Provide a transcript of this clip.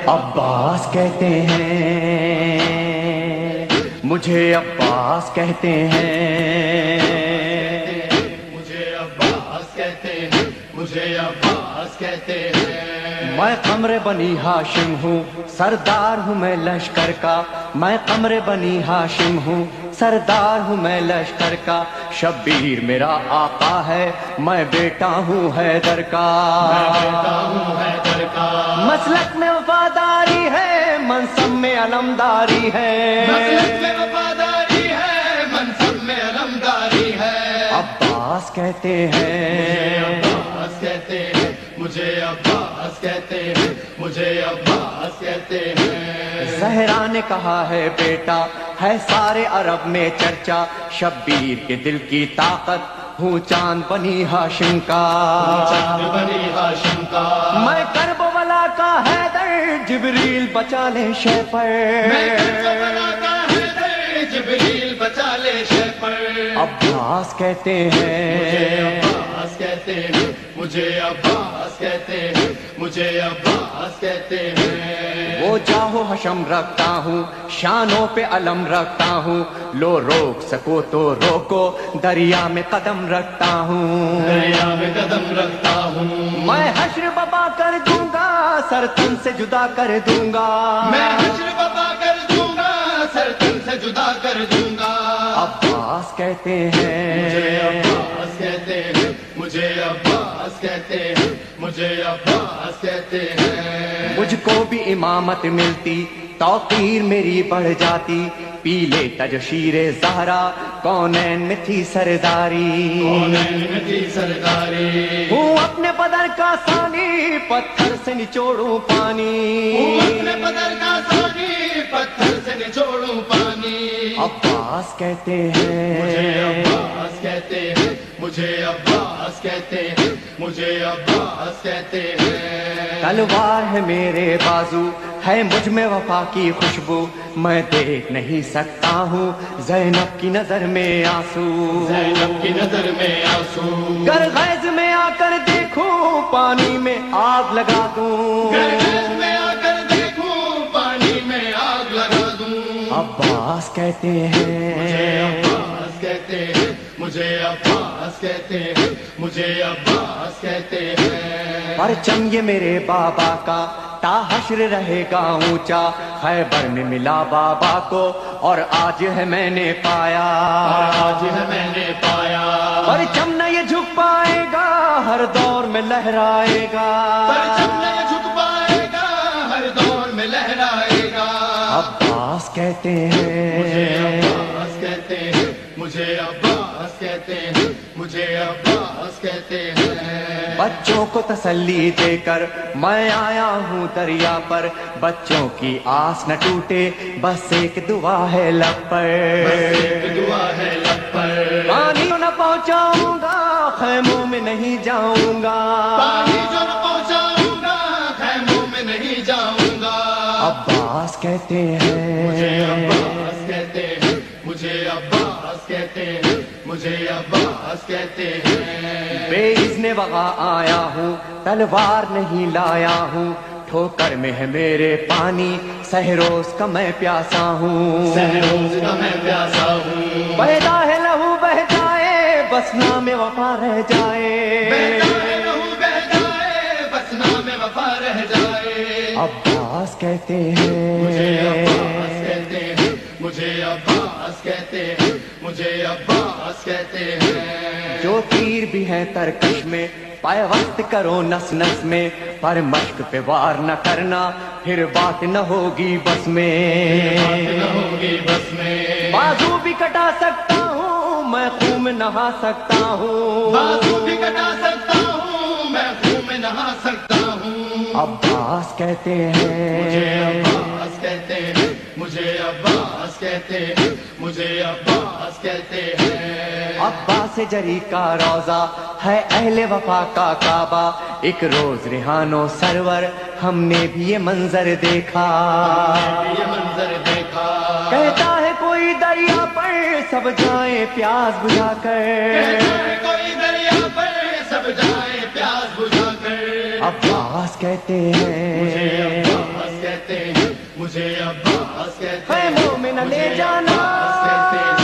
عباس کہتے ہیں مجھے، عباس کہتے ہیں مجھے، عباس کہتے ہیں مجھے، عباس کہتے ہیں۔ میں قمر بنی ہاشم ہوں، سردار ہوں میں لشکر کا، میں قمر بنی ہاشم ہوں، سردار ہوں میں لشکر کا، شبیر میرا آقا ہے، میں بیٹا ہوں حیدر کا، میں بیٹا ہوں حیدر کا، مسلک میں وفاداری ہے، منصب میں علمداری ہے، مسلک میں وفاداری ہے، منصب میں علمداری ہے۔ عباس کہتے ہیں عباس کہتے ہیں مجھے، عباس کہتے ہیں مجھے، عباس کہتے ہیں۔ زہرا نے کہا ہے بیٹا ہے سارے عرب میں چرچا، شبیر کے دل کی طاقت ہوں چاند بنی ہاشم کا، چاند بنی ہاشم کا، میں کربلا کا حیدر، جبریل بچا لے شے پر، میں کربلا کا حیدر، جبریل بچا لے شے پر۔ عباس کہتے مجھے ہیں عباس کہتے ہیں مجھے، عباس کہتے ہیں مجھے، عباس کہتے ہیں۔ وہ جاہو حشم رکھتا ہوں، شانوں پہ علم رکھتا ہوں، لو روک سکو تو روکو، دریا میں قدم رکھتا ہوں، دریا میں قدم رکھتا ہوں، میں حشر ببا کر دوں گا، سر تن سے جدا کر دوں گا، میں حشر ببا کر دوں گا، سر تن سے جدا کر دوں گا۔ عباس کہتے مجھے ہیں عباس کہتے ہیں مجھے، عباس کہتے ہیں مجھے، عباس کہتے ہیں۔ مجھ کو بھی امامت ملتی، توقیر میری بڑھ جاتی، پیلے تج شیر زہرا، کونین میں تھی سرداری، کونین میں تھی سرداری، ہوں اپنے بدر کا ثانی، پتھر سے نچوڑوں پانی، ہوں اپنے بدر کا ثانی، پتھر سے نچوڑوں پانی۔ عباس کہتے مجھے ہیں عباس کہتے ہیں مجھے، عباس کہتے ہیں مجھے، عباس کہتے ہیں۔ تلوار ہے میرے بازو، ہے مجھ میں وفا کی خوشبو، میں دیکھ نہیں سکتا ہوں زینب کی نظر میں آنسو، زینب کی نظر میں آنسو، گر غیظ میں آ کر دیکھوں پانی میں آگ لگا دوں، گرگز میں آ کر دیکھوں پانی میں آگ لگا دوں۔ عباس کہتے مجھے ہیں عباس کہتے ہیں مجھے، عباس کہتے ہیں مجھے، عباس کہتے ہیں۔ پرچم یہ میرے بابا کا تا حشر رہے گا اونچا، خیبر میں ملا بابا کو اور آج ہے میں نے پایا، آج ہے میں نے پایا، پرچم نہ یہ جھک پائے گا، ہر دور میں لہرائے گا، پرچم نہ جھک پائے گا، ہر دور میں لہرائے گا۔ عباس کہتے مجھے ہیں عباس کہتے ہیں مجھے، عباس کہتے ہیں مجھے، عباس کہتے ہیں۔ بچوں کو تسلی دے کر میں آیا ہوں دریا پر، بچوں کی آس نہ ٹوٹے، بس ایک دعا ہے لب پر، ایک دعا ہے لب پر، پانی نہ پہنچاؤں گا، خیموں میں نہیں جاؤں گا، پانی جو نہ پہنچاؤں گا، خیموں میں نہیں جاؤں گا۔ عباس کہتے مجھے ہیں عباس کہتے ہیں مجھے، عباس کہتے ہیں مجھے، عباس کہتے ہیں۔ بے اذن وغا آیا ہوں، تلوار نہیں لایا ہوں، ٹھوکر میں ہے میرے پانی، سہروز کا میں پیاسا ہوں، سہروز کا میں پیاسا ہوں، پیدا ہے لہو بہ جائے، بس نام وفا رہ جائے، بہتا ہے لہو بہ جائے، بس نام وفا رہ جائے۔ عباس کہتے مجھے عباس ہیں کہتے ہیں مجھے، عباس کہتے ہیں مجھے، عباس کہتے ہیں۔ جو تیر بھی ہیں ترکش میں، پائے وقت کرو نس نس میں، پر مشق پہ وار نہ کرنا، پھر بات نہ ہوگی بس میں، بات نہ ہوگی بس میں، بازو بھی کٹا سکتا ہوں میں، خون میں نہا سکتا ہوں، بازو بھی کٹا سکتا ہوں میں، خون میں نہا سکتا ہوں۔ عباس کہتے مجھے ہیں عباس کہتے ہیں مجھے، عباس کہتے ہیں مجھے، عباس کہتے ہیں۔ عباس جری کا روزہ ہے اہل وفا کا کعبہ، ایک روز ریحانو سرور ہم نے بھی یہ منظر دیکھا، یہ منظر دیکھا، کہتا ہے کوئی دریا پر سب جائیں پیاس بجھا کر، کہتا ہے کوئی دریا پر سب جائے پیاس بجھا کر۔ عباس کہتے مجھے ہیں عباس کہتے مجھے عباس کہتے اے ہیں مومن لے جانا عباس کہتے ہیں